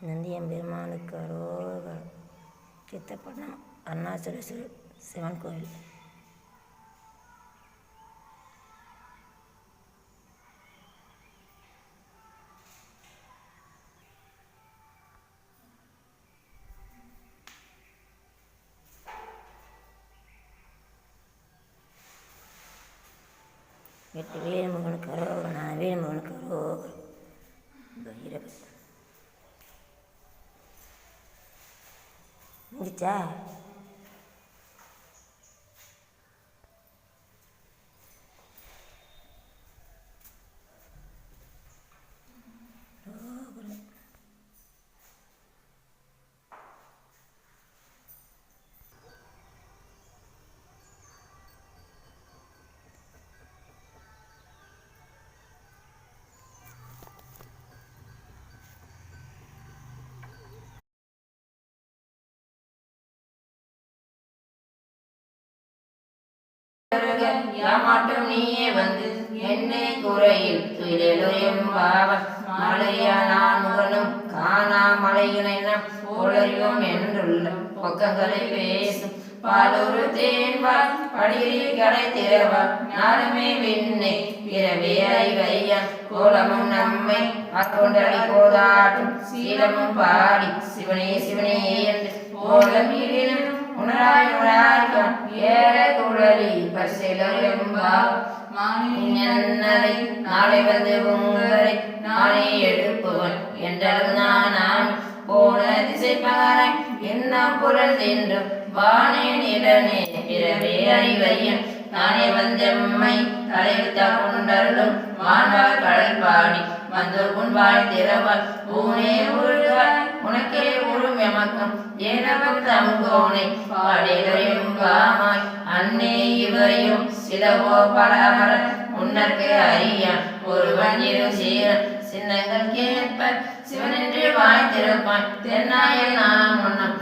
நந்தியம்பெருமானுக்கு அரோகரம். சித்தப்பட்டினம் அருணாச்சலேஸ்வரர் சிவன் கோவில். எட்டு வேலுமுகனுக்கு அரோகரம். நான் வேலுமுகனுக்கு அரோகரம். பைரவர் முடிச்சா யாமாட்டும் நீயே வந்து என்னை குறையில் துயிலெழும் பாவ மலையா நான் முகனும் காணா மலையினம் போலறிவோம் என்றுள்ள பக்கங்களை பேசும் பாலூரு தேன்வாள் படியில் கடை திறவாள் நாளுமே விண்ணை பிறவே அறிவையன் கோலமும் நம்மை அக்கொண்டடி கோதாட்டும் சீலமும் பாடி சிவனே சிவனே என்று கோலம் இடினும் உணராய் உணராய்க்கான் ஏழ குழலி பரிசெலும்பலை நாளை வந்து உங்களை நானே எழுப்புவன் என்றாலும் நான் போன திசை பகரை என்ன குரல் தின்றும் வானே நிலனே பிறவே அறிவையன் நானே வந்தெம்மை தலைவித்தா கொண்டருளும் வான்வாள் கடல் பாடி வந்தோர் புன்வாய் திறவாள் பூனே உருவாய் உனக்கே உரும் எமக்கும் ஏனவன் தங்கோனை பாடேலொரும் பாமாய் அன்னே இவரையும் சிலவோ பலமர முன்னர்க்கு அறியான் ஒருவன் இரு சீரன் சின்னங்கள் கேட்ப சிவனென்று வாய் திறப்பான் தென்னாய நான் முன்னம்